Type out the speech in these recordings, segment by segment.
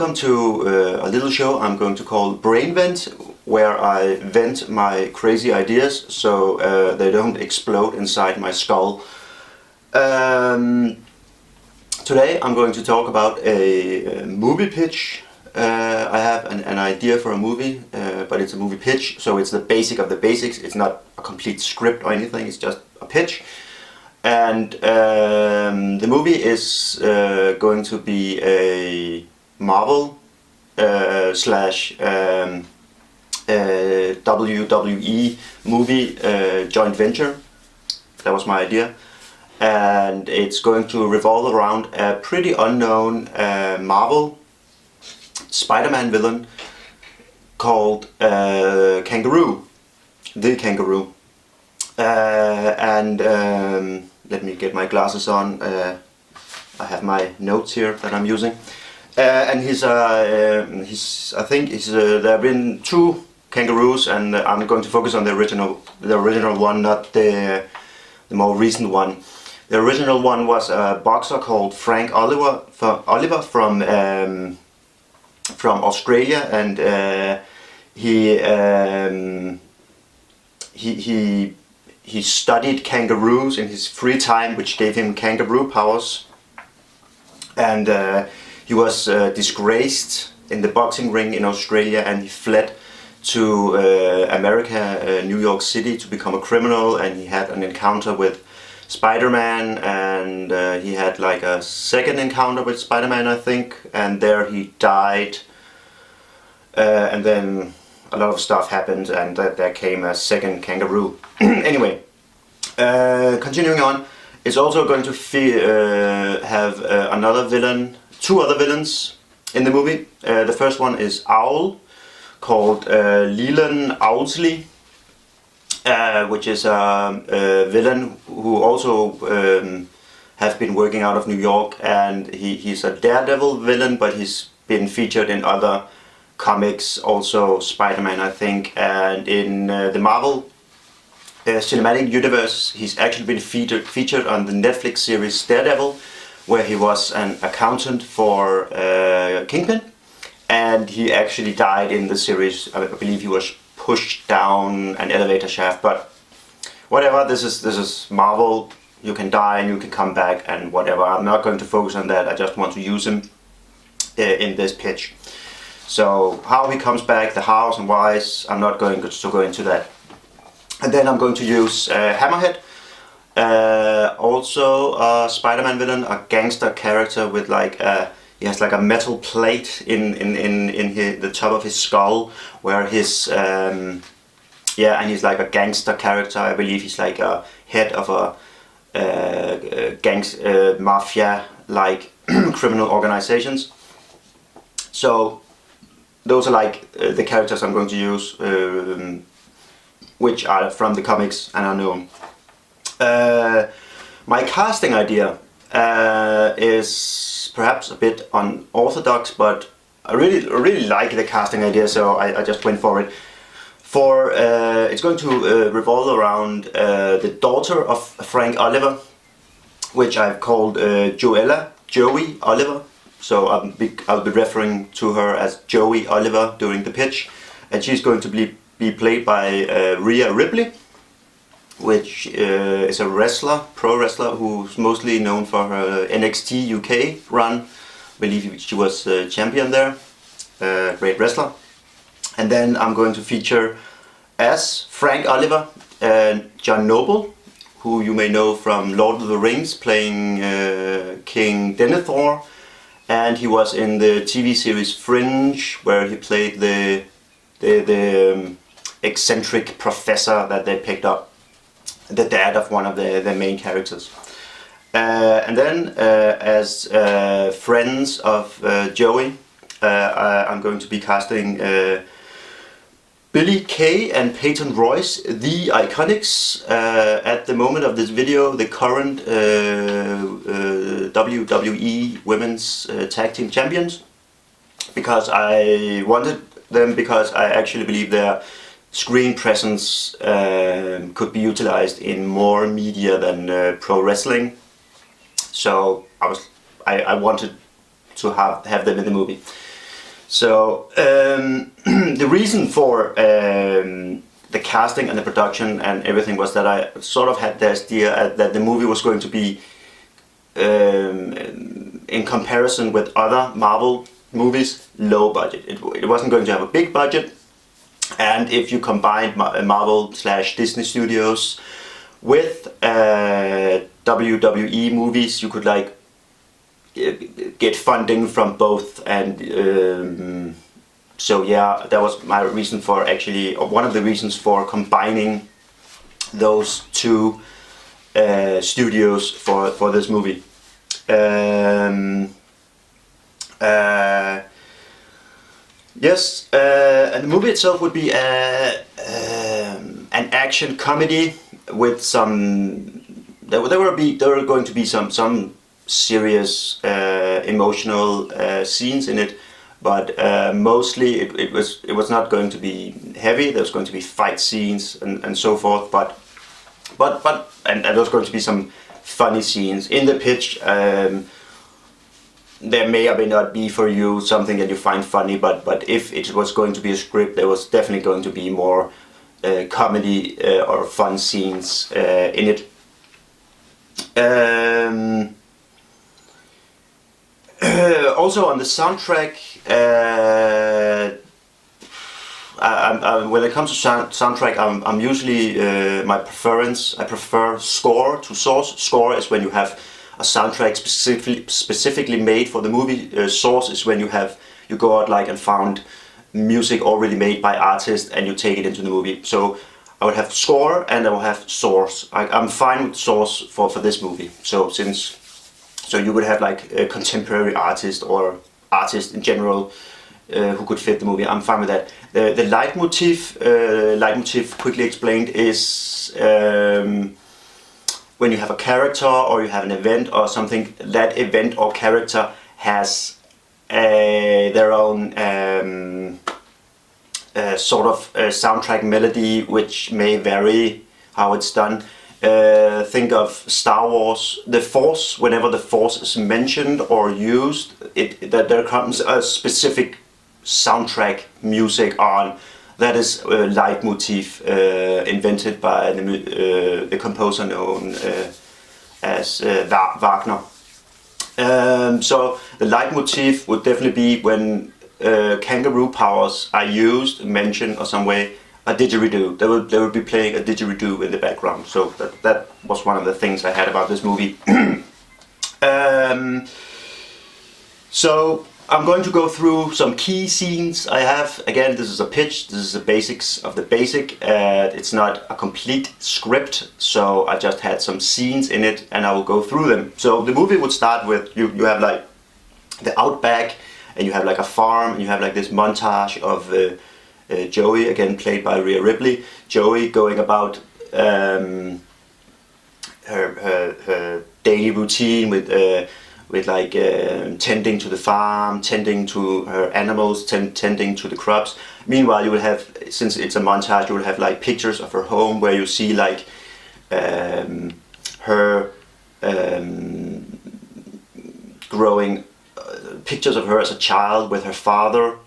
welcome to a little show I'm going to call Brain Vent, where I vent my crazy ideas so they don't explode inside my skull. Today I'm going to talk about a movie pitch. I have an idea for a movie, but it's a movie pitch, so it's the basic of the basics. It's not a complete script or anything, it's just a pitch. And the movie is going to be a Marvel slash WWE movie joint venture. That was my idea. And it's going to revolve around a pretty unknown Marvel Spider-Man villain called Kangaroo. The Kangaroo. Let me get my glasses on. I have my notes here that I'm using. And I think there have been two kangaroos, and I'm going to focus on the original one, not the more recent one. The original one was a boxer called Frank Oliver from Australia, and he studied kangaroos in his free time, which gave him kangaroo powers. And he was disgraced in the boxing ring in Australia, and he fled to America, New York City, to become a criminal. And he had an encounter with Spider-Man, and he had like a second encounter with Spider-Man, I think, and there he died. And then a lot of stuff happened, and there came a second kangaroo. Anyway, continuing on, it's also going to have another villain, two other villains in the movie. The first one is Owl, called Leland Owlsley, which is a villain who also have been working out of New York, and he's a Daredevil villain, but he's been featured in other comics, also Spider-Man, I think, and in the Marvel cinematic universe he's actually been featured on the Netflix series Daredevil, where he was an accountant for Kingpin, and he actually died in the series. I believe he was pushed down an elevator shaft, but whatever, this is Marvel. You can die and you can come back and whatever. I'm not going to focus on that, I just want to use him in this pitch. So how he comes back, the hows and whys, I'm not going to go into that. And then I'm going to use Hammerhead, also a Spider-Man villain, a gangster character with like he has like a metal plate in the top of his skull, where his and he's like a gangster character. I believe he's like a head of a mafia like criminal organizations. So those are like the characters I'm going to use, which are from the comics and are known. My casting idea is perhaps a bit unorthodox, but I really like the casting idea, so I just went for it. It's going to revolve around the daughter of Frank Oliver, which I've called Joey Oliver. So I'll be referring to her as Joey Oliver during the pitch, and she's going to be played by Rhea Ripley, which is a pro wrestler who's mostly known for her NXT UK run. I believe she was champion there, great wrestler. And then I'm going to feature as Frank Oliver John Noble, who you may know from Lord of the Rings, playing King Denethor. And he was in the TV series Fringe, where he played the eccentric professor that they picked up, the dad of one of the main characters. And then as friends of Joey, I'm going to be casting Billie Kay and Peyton Royce, the Iconics, at the moment of this video, the current WWE Women's Tag Team Champions, because I wanted them because I actually believe their screen presence could be utilized in more media than pro wrestling. So I wanted to have them in the movie. So the reason for the casting and the production and everything was that I sort of had the idea that the movie was going to be, in comparison with other Marvel movies, low budget. It wasn't going to have a big budget, and if you combined Marvel / Disney Studios with WWE movies, you could like get funding from both, and so yeah, that was my reason for actually, or one of the reasons for combining those two studios for this movie. Yes, and the movie itself would be an action comedy with some. There were going to be some serious emotional scenes in it, but mostly it was not going to be heavy. There was going to be fight scenes and so forth, but there was going to be some funny scenes in the pitch. There may or may not be for you something that you find funny, but if it was going to be a script, there was definitely going to be more comedy or fun scenes in it. Also on the soundtrack, when it comes to soundtrack, I'm usually my preference. I prefer score to source. Score is when you have a soundtrack specifically made for the movie. Source is when you go out like and found music already made by artists and you take it into the movie. So I would have score and I will have source. I'm fine with source for this movie. So you would have like a contemporary artist or artist in general who could fit the movie. I'm fine with that. The leitmotif, quickly explained, is when you have a character or you have an event or something, that event or character has their own sort of soundtrack melody, which may vary how it's done. Think of Star Wars, the Force. Whenever the Force is mentioned or used, that there comes a specific soundtrack music on. That is a leitmotif invented by the composer known as Wagner. So the leitmotif would definitely be when kangaroo powers are used, mentioned, or some way, a didgeridoo. They would be playing a didgeridoo in the background. So that was one of the things I had about this movie. So I'm going to go through some key scenes I have. Again, this is a pitch. This is the basics of the basic. It's not a complete script, so I just had some scenes in it, and I will go through them. So the movie would start with you have like the outback, and you have like a farm, and you have like this montage of Joey, again played by Rhea Ripley. Joey going about her daily routine with like tending to the farm, tending to her animals, tending to the crops. Meanwhile, you will have, since it's a montage, you will have like pictures of her home where you see like her growing, pictures of her as a child with her father.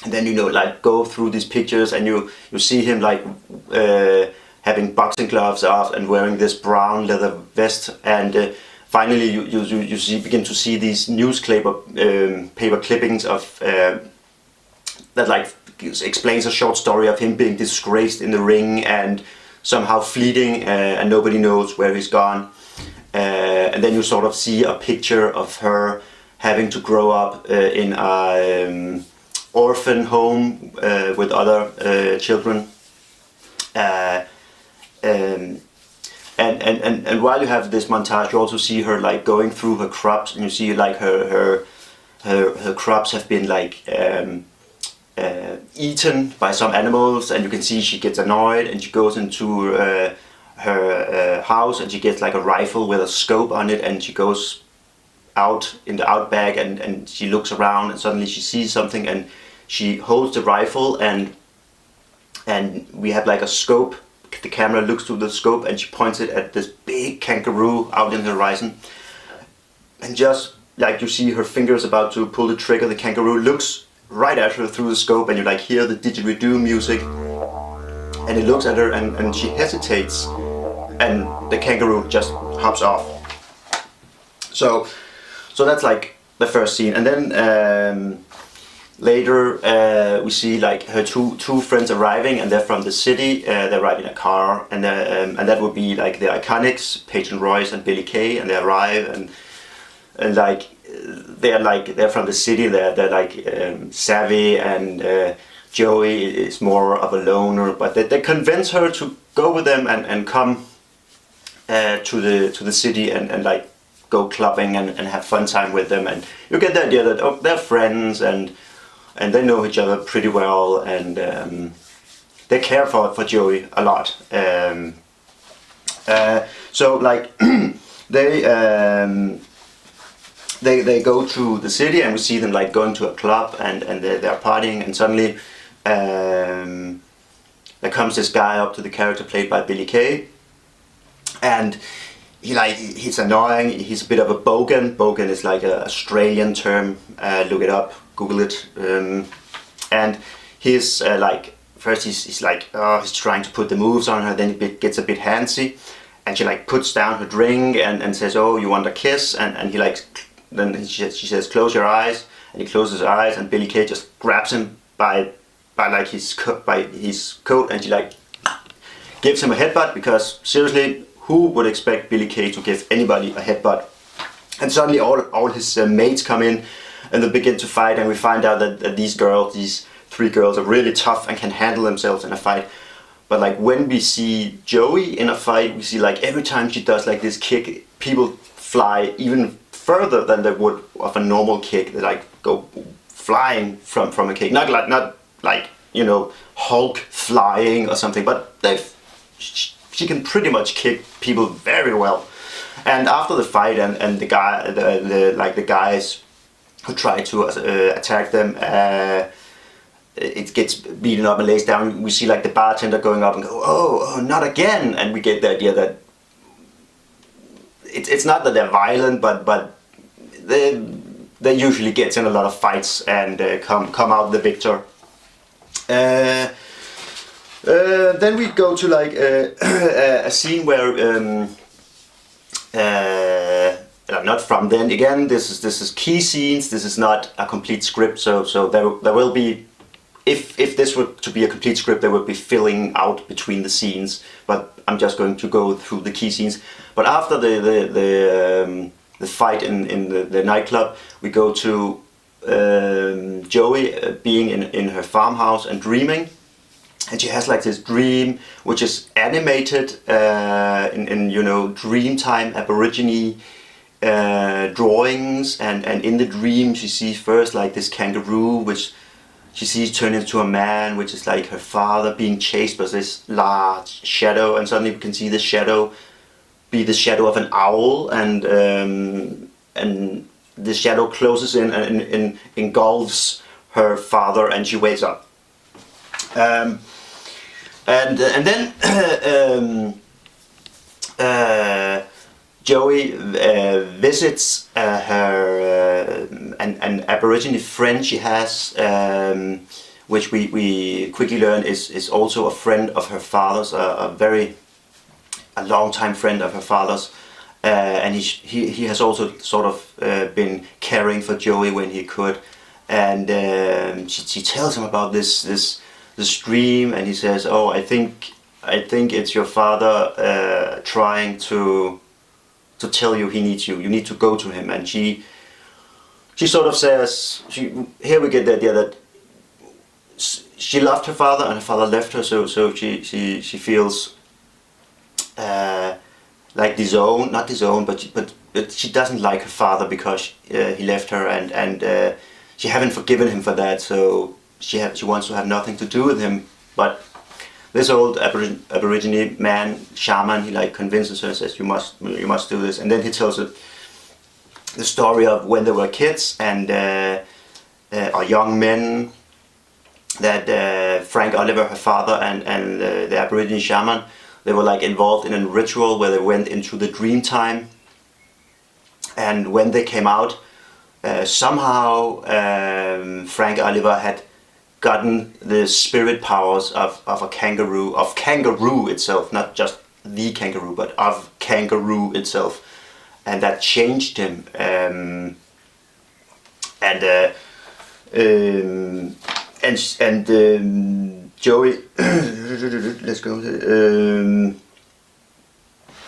And then like go through these pictures and you see him like having boxing gloves off and wearing this brown leather vest, and finally you begin to see these newspaper paper clippings of that like explains a short story of him being disgraced in the ring and somehow fleeing, and nobody knows where he's gone. And then you sort of see a picture of her having to grow up in a orphan home with other children, and while you have this montage, you also see her like going through her crops, and you see like her crops have been like eaten by some animals, and you can see she gets annoyed and she goes into her house and she gets like a rifle with a scope on it, and she goes out in the outback and she looks around and suddenly she sees something and she holds the rifle, and we have like a scope. The camera looks through the scope and she points it at this big kangaroo out in the horizon, and just like you see her fingers about to pull the trigger, the kangaroo looks right at her through the scope, and you like hear the didgeridoo music, and it looks at her, and she hesitates, and the kangaroo just hops off. So that's like the first scene, and then later we see like her two friends arriving, and they're from the city. They arrive in a car, and that would be like the Iconics, Peyton, Royce, and Billie Kay, and they arrive, and like they're from the city. They're like savvy, and Joey is more of a loner, but they convince her to go with them and come to the city and like go clubbing and have fun time with them, and you get the idea that they're friends and they know each other pretty well, and they care for Joey a lot. So like they go to the city, and we see them like going to a club, and they're partying, and suddenly there comes this guy up to the character played by Billie Kay, and he's annoying. He's a bit of a bogan. Bogan is like an Australian term. Look it up, Google it. And he's like, first he's like, he's trying to put the moves on her. Then he gets a bit handsy, and she like puts down her drink and says, "Oh, you want a kiss?" And he like, then she says, "Close your eyes," and he closes his eyes, and Billie Kay just grabs him by like his coat, and she like gives him a headbutt, because seriously, who would expect Billie Kay to give anybody a headbutt? And suddenly all his mates come in, and they begin to fight, and we find out that these three girls are really tough and can handle themselves in a fight. But like when we see Joey in a fight, we see like every time she does like this kick, people fly even further than they would of a normal kick. They like go flying from a kick, not like you know, Hulk flying or something, but she can pretty much kick people very well. And after the fight, and the guys who try to attack them, it gets beaten up and lays down. We see like the bartender going up and go, oh, not again, and we get the idea that it's not that they're violent, but they usually get in a lot of fights and come out the victor. Then we go to like a scene where not from then again. This is key scenes. This is not a complete script. So there will be, if this were to be a complete script, there would be filling out between the scenes. But I'm just going to go through the key scenes. But after the fight in the nightclub, we go to Joey being in her farmhouse and dreaming. And she has like this dream, which is animated in you know, Dreamtime Aborigine drawings, and in the dream she sees first like this kangaroo, which she sees turn into a man, which is like her father, being chased by this large shadow, and suddenly we can see the shadow be the shadow of an owl, and the shadow closes in and engulfs her father, and she wakes up. And then Joey visits her an Aborigine friend she has, which we quickly learn is also a friend of her father's, a long-time friend of her father's, and he has also sort of been caring for Joey when he could, and she tells him about this dream, and he says, "Oh, I think it's your father trying to tell you he needs you. You need to go to him." And she sort of says, here we get the idea that she loved her father, and her father left her, so she feels like not disowned, but she doesn't like her father because he left her, and she haven't forgiven him for that, so she wants to have nothing to do with him. But this old Aborigine man, shaman, he like convinces her and says, you must do this. And then he tells her the story of when they were kids and or young men, that Frank Oliver, her father, and the Aborigine shaman, they were like involved in a ritual where they went into the dream time, and when they came out, somehow Frank Oliver had gotten the spirit powers of a kangaroo, of kangaroo itself, not just the kangaroo, but of kangaroo itself, and that changed him. Joey, let's go.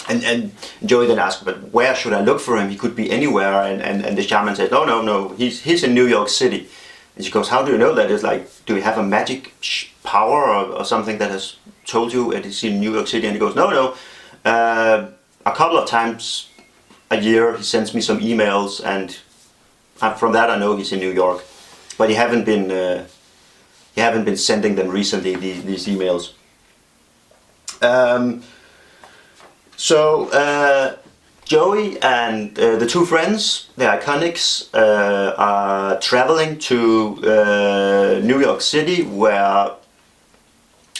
And Joey then asked, but where should I look for him? He could be anywhere. And the shaman said, no, he's in New York City. And she goes, how do you know that? It's like, do you have a magic power or something that has told you that he's in New York City? And he goes, no. A couple of times a year he sends me some emails, and from that I know he's in New York. But he haven't been sending them recently, these emails. So Joey and the two friends, the Iconics, are traveling to New York City, where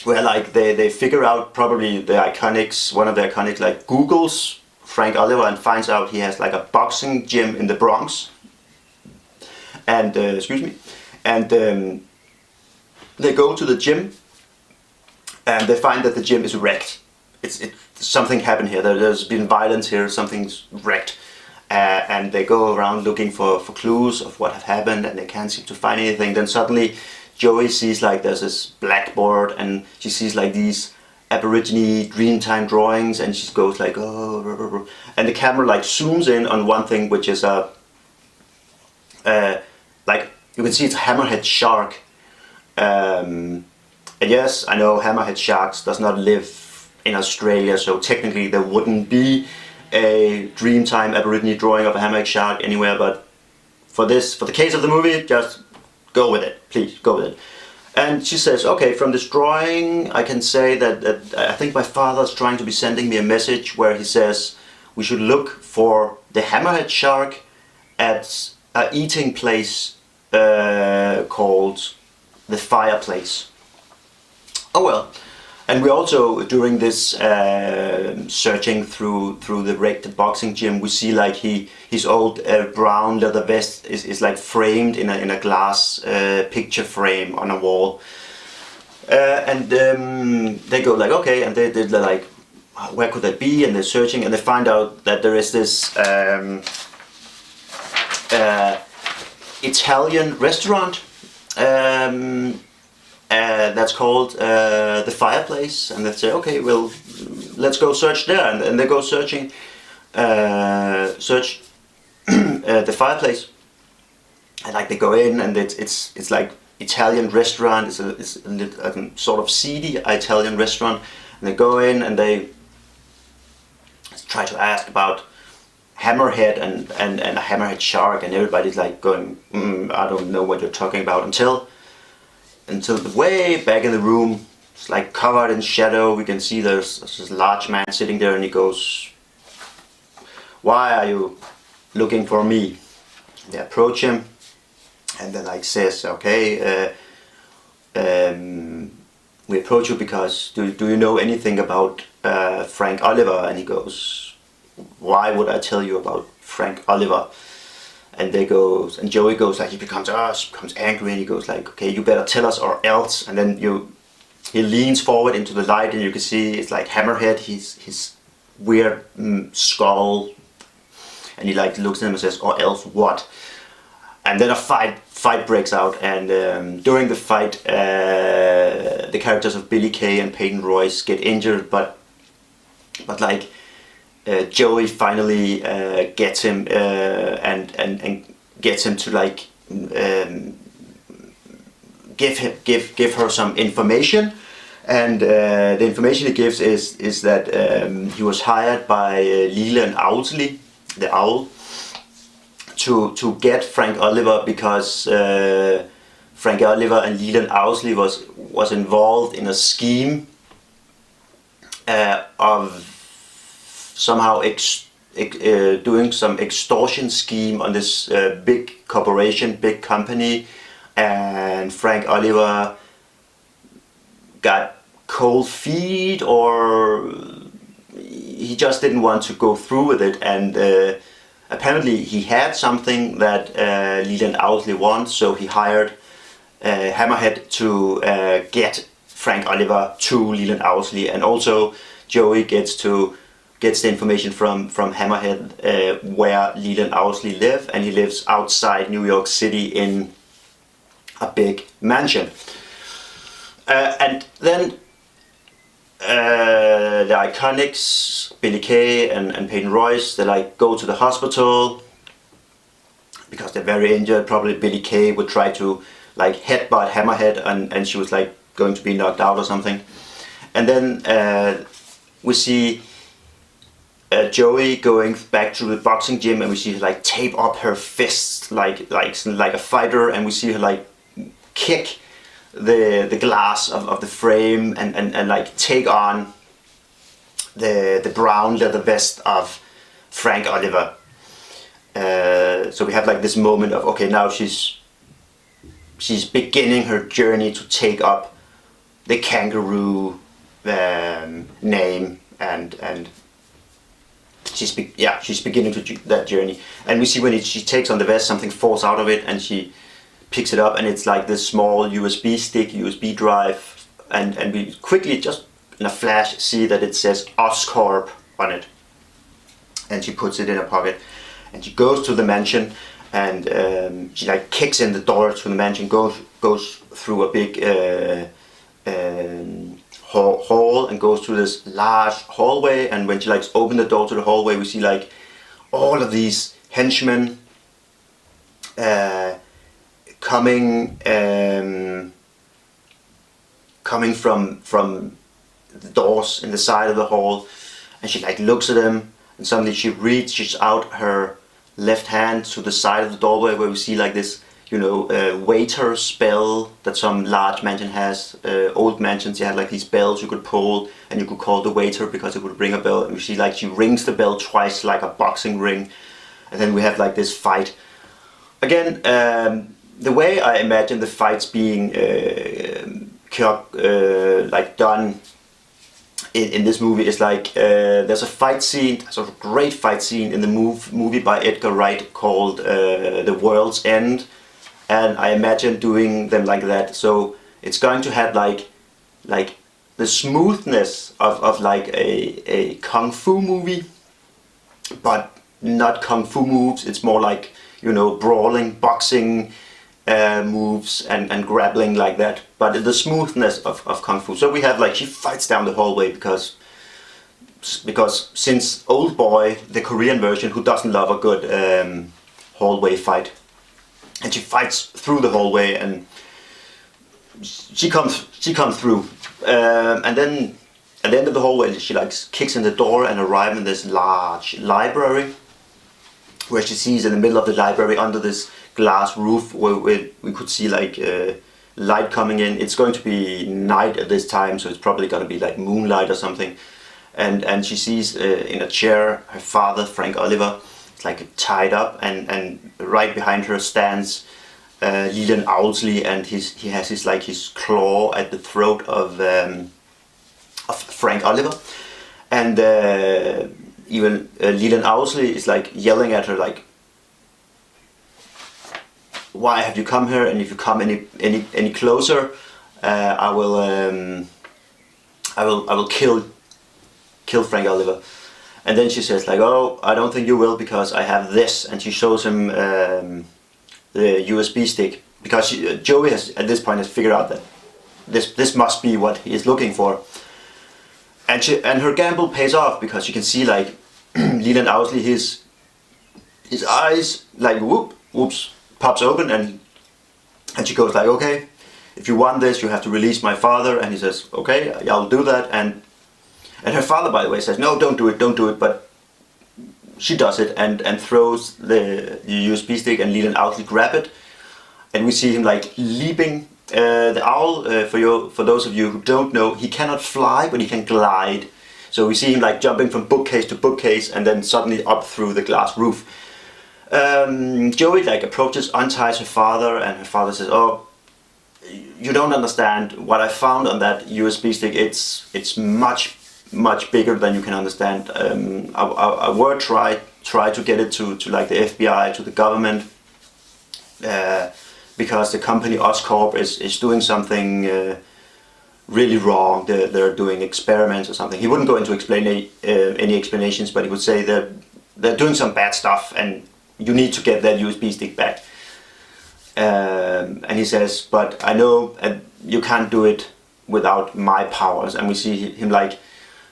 like they figure out, probably the Iconics, one of the Iconics like Googles Frank Oliver and finds out he has like a boxing gym in the Bronx. And they go to the gym and they find that the gym is wrecked. Something happened here. There's been violence here. Something's wrecked, and they go around looking for clues of what had happened, and they can't seem to find anything. Then suddenly, Joey sees like there's this blackboard, and she sees like these Aborigine Dreamtime drawings, and she goes like, oh, and the camera like zooms in on one thing, which is a like you can see it's a hammerhead shark. And yes, I know hammerhead sharks does not live in Australia, so technically there wouldn't be a Dreamtime Aborigine drawing of a hammerhead shark anywhere, but for the case of the movie, just go with it, please, go with it. And she says, okay, from this drawing I can say that I think my father's trying to be sending me a message where he says we should look for the hammerhead shark at an eating place called the Fireplace. Oh well. And we also, during this searching through the wrecked boxing gym, we see like his old brown leather vest is like framed in a glass picture frame on a wall. And they go like, okay, and they're like, where could that be? And they're searching, and they find out that there is this Italian restaurant that's called the Fireplace, and they say, okay, well, let's go search there, and they go search the Fireplace, and like they go in, and it's like Italian restaurant. It's a sort of seedy Italian restaurant, and they go in and they try to ask about hammerhead and a hammerhead shark, and everybody's like going, I don't know what you're talking about, until way back in the room, it's like covered in shadow. We can see there's this large man sitting there, and he goes, why are you looking for me? They approach him, and then like says, okay, we approach you because do you know anything about Frank Oliver? And he goes, why would I tell you about Frank Oliver? And Joey goes like, he becomes angry, and he goes like, okay, you better tell us or else. And then he leans forward into the light, and you can see it's like hammerhead, his weird skull, and he like looks at him and says, or else what? And then a fight breaks out, and during the fight, the characters of Billie Kay and Peyton Royce get injured, but like Joey finally gets him and gets him to like give her some information, and the information he gives is that he was hired by Leland Owlsley, the owl, to get Frank Oliver because Frank Oliver and Leland Owlsley was involved in a scheme of somehow doing some extortion scheme on this big corporation, big company, and Frank Oliver got cold feet, or he just didn't want to go through with it, and apparently he had something that Leland Owlsley wants, so he hired Hammerhead to get Frank Oliver to Leland Owlsley, and also Joey gets the information from Hammerhead where Leland Owlsley live, and he lives outside New York City in a big mansion. And then the Iconics, Billie Kay and Peyton Royce, they like go to the hospital because they're very injured. Probably Billie Kay would try to like headbutt Hammerhead, and she was like going to be knocked out or something. And then we see Joey going back to the boxing gym, and we see her like tape up her fists like a fighter, and we see her like kick the glass of the frame and like take on the brown leather vest of Frank Oliver. So we have like this moment of, okay, now she's beginning her journey to take up the kangaroo name, and she's beginning that journey. And we see when she takes on the vest, something falls out of it, and she picks it up, and it's like this small USB stick, USB drive, and we quickly, just in a flash, see that it says Oscorp on it. And she puts it in her pocket, and she goes to the mansion, and she like kicks in the door to the mansion, goes through a big hall, and goes through this large hallway. And when she like opens the door to the hallway, we see like all of these henchmen coming from the doors in the side of the hall, and she like looks at them, and suddenly she reaches out her left hand to the side of the doorway, where we see like this, waiter spell that some large mansion has. Old mansions, you had like these bells you could pull, and you could call the waiter because it would ring a bell. And we see like she rings the bell twice like a boxing ring, and then we have like this fight. Again, the way I imagine the fights being done in this movie is like there's a fight scene, a sort of great fight scene in the movie by Edgar Wright called The World's End, and I imagine doing them like that. So it's going to have like the smoothness of like a kung fu movie, but not kung fu moves. It's more like brawling, boxing moves and grappling like that, but the smoothness of kung fu. So we have like, she fights down the hallway because since Old Boy, the Korean version, who doesn't love a good hallway fight, and she fights through the hallway, and she comes through, and then at the end of the hallway she like kicks in the door and arrives in this large library, where she sees in the middle of the library, under this glass roof, where we could see like light coming in. It's going to be night at this time, so it's probably going to be like moonlight or something. And she sees in a chair her father, Frank Oliver, like tied up, and right behind her stands Leland Owlsley, and he has his claw at the throat of Frank Oliver, and even Leland Owlsley is like yelling at her like, why have you come here? And if you come any closer, I will kill Frank Oliver. And then she says like, oh, I don't think you will, because I have this, and she shows him the USB stick, because Joey has at this point figured out that this must be what he is looking for, and her gamble pays off, because you can see like Leland Owlsley, his eyes like whoops pops open, and she goes like, okay, if you want this, you have to release my father. And he says, okay, I'll do that. And her father, by the way, says, no, don't do it, but she does it, and throws the USB stick, and Leland Owlsley grab it, and we see him like leaping. The owl, for those of you who don't know, he cannot fly, but he can glide. So we see him like jumping from bookcase to bookcase, and then suddenly up through the glass roof. Joey like approaches, unties her father, and her father says, oh, you don't understand what I found on that USB stick. It's much bigger than you can understand. I were tried try to get it to like the FBI, to the government, because the company Oscorp is doing something really wrong. They're doing experiments or something. He wouldn't go into any explanations, but he would say that they're doing some bad stuff and you need to get that USB stick back. And he says, but I know you can't do it without my powers. And we see him like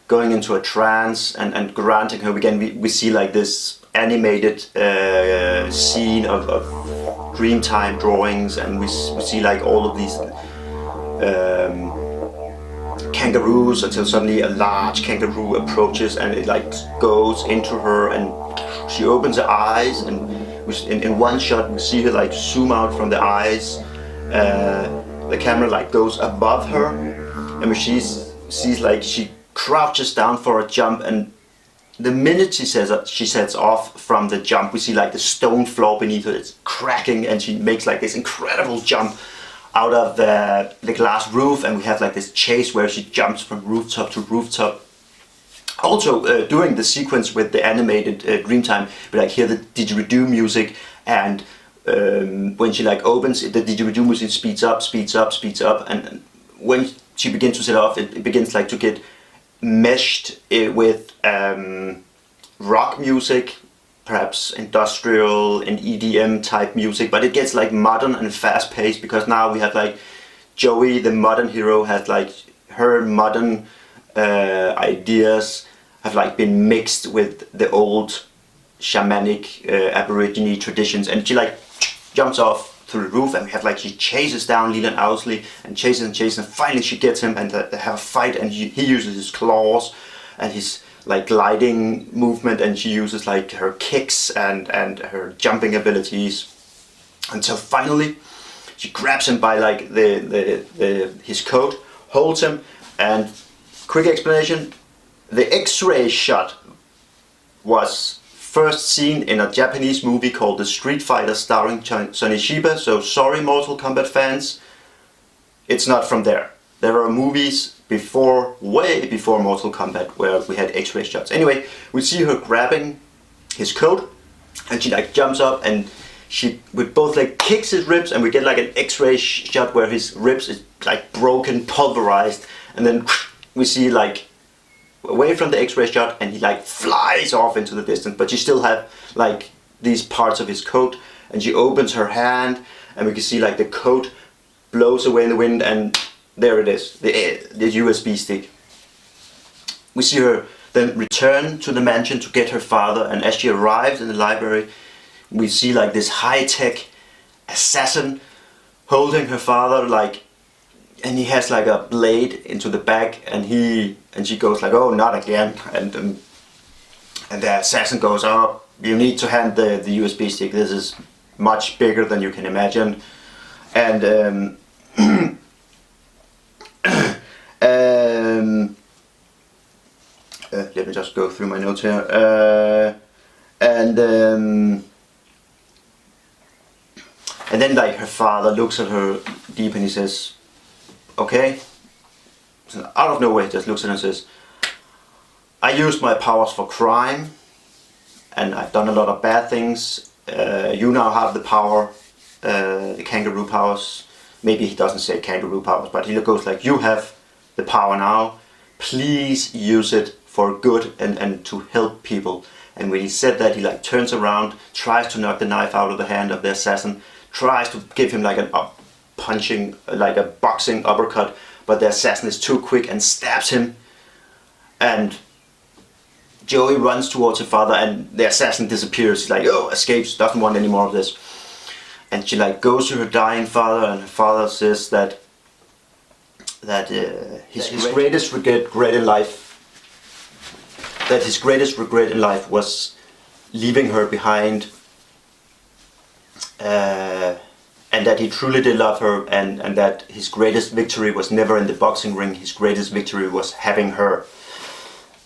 going into a trance and granting her again. We see like this animated scene of Dreamtime drawings, and we see like all of these kangaroos, until suddenly a large kangaroo approaches and it like goes into her, and she opens her eyes, and in one shot we see her like zoom out from the eyes. The camera like goes above her, and when she sees like she crouches down for a jump, and the minute she sets off from the jump, we see like the stone floor beneath her, it's cracking, and she makes like this incredible jump out of the glass roof, and we have like this chase where she jumps from rooftop to rooftop. Also during the sequence with the animated Dreamtime, we like hear the didgeridoo music, and when she like opens it, the didgeridoo music speeds up, and when she begins to set off, it begins like to get meshed with rock music, perhaps industrial and EDM type music, but it gets like modern and fast paced, because now we have like Joey, the modern hero, has like her modern ideas have like been mixed with the old shamanic aborigine traditions, and she like jumps off through the roof, and we have like she chases down Leland Owsley and chases, and finally she gets him, and they have a fight, and he uses his claws and his like gliding movement, and she uses like her kicks and her jumping abilities, until finally she grabs him by like his coat, holds him, and quick explanation: the Xray shot was first seen in a Japanese movie called The Street Fighter, starring Sonny Chiba. So sorry, Mortal Kombat fans, it's not from there. There are movies before, way before Mortal Kombat, where we had X-ray shots. Anyway, we see her grabbing his coat, and she like jumps up, and she with both like kicks his ribs, and we get like an X-ray shot where his ribs is like broken, pulverized, and then we see like away from the X-ray shot, and he like flies off into the distance, but she still have like these parts of his coat, and she opens her hand, and we can see like the coat blows away in the wind, and there it is, the USB stick. We see her then return to the mansion to get her father, and as she arrives in the library, we see like this high-tech assassin holding her father, like, and he has like a blade into the back, and she goes like, "Oh, not again!" And the assassin goes, "Oh, you need to hand the USB stick. This is much bigger than you can imagine." And let me just go through my notes here. And then like her father looks at her deep, and he says, "Okay." So out of nowhere, he just looks at her and says, "I used my powers for crime, and I've done a lot of bad things. You now have the power, the kangaroo powers." Maybe he doesn't say kangaroo powers, but he goes like, "You have the power now. Please use it for good and to help people." And when he said that, he like turns around, tries to knock the knife out of the hand of the assassin, tries to give him like like a boxing uppercut, but the assassin is too quick and stabs him, and Joey runs towards her father, and the assassin disappears. He's like, "Oh," escapes, doesn't want any more of this. And she like goes to her dying father, and her father says that his greatest regret in life was leaving her behind, and that he truly did love her, and that his greatest victory was never in the boxing ring. His greatest victory was having her.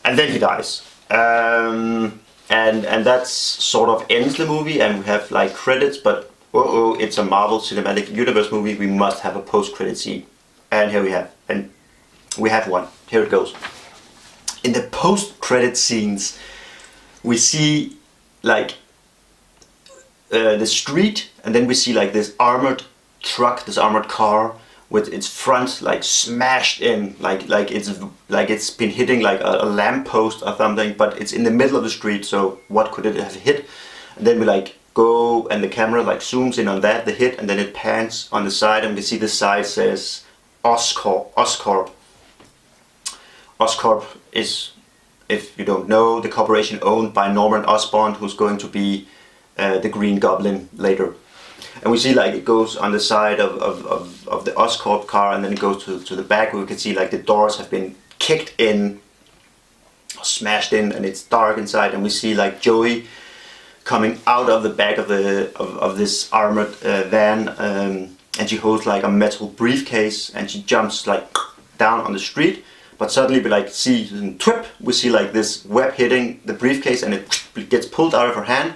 And then he dies. And that's sort of ends the movie, and we have like credits, but it's a Marvel Cinematic Universe movie, we must have a post-credit scene. And here we have one. Here it goes. In the post-credit scenes, we see like the street, and then we see like this armored truck, this armored car with its front like smashed in, like it's been hitting like a lamppost or something, but it's in the middle of the street, so what could it have hit? And then we like go, and the camera like zooms in on that, the hit, and then it pans on the side, and we see the side says Oscorp. Oscorp is, if you don't know, the corporation owned by Norman Osborn, who's going to be the Green Goblin later. And we see like it goes on the side of the Oscorp car, and then it goes to the back, where we can see like the doors have been kicked in, smashed in, and it's dark inside, and we see like Joey coming out of the back of this armored van, and she holds like a metal briefcase, and she jumps like down on the street. But suddenly we like see twip, we see like this web hitting the briefcase, and it gets pulled out of her hand,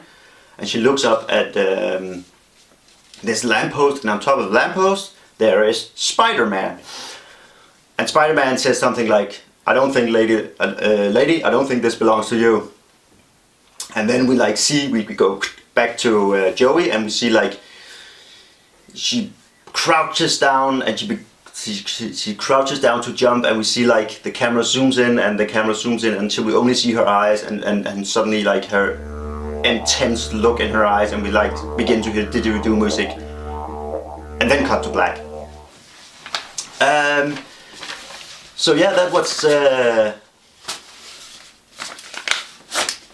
and she looks up at this lamppost, and on top of the lamppost there is Spider-Man. And Spider-Man says something like, "I don't think, lady, I don't think this belongs to you." And then we like see, we go back to Joey, and we see like she crouches down, and she crouches down to jump, and we see like the camera zooms in, and the camera zooms in until we only see her eyes, and suddenly like her intense look in her eyes, and we like begin to hear didgeridoo music, and then cut to black. So yeah, that was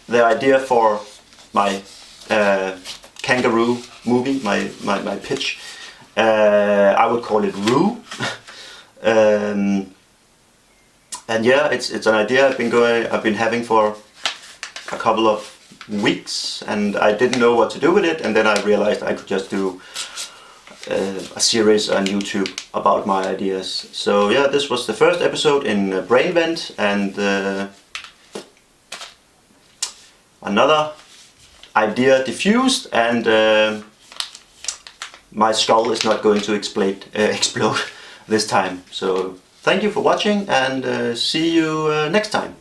the idea for my kangaroo movie, my pitch. I would call it Roo. And yeah, it's an idea I've been having for a couple of weeks, and I didn't know what to do with it, and then I realized I could just do a series on YouTube about my ideas. So yeah, this was the first episode in Brain Vent, and another idea diffused, and my skull is not going to explode this time. So thank you for watching, and see you next time.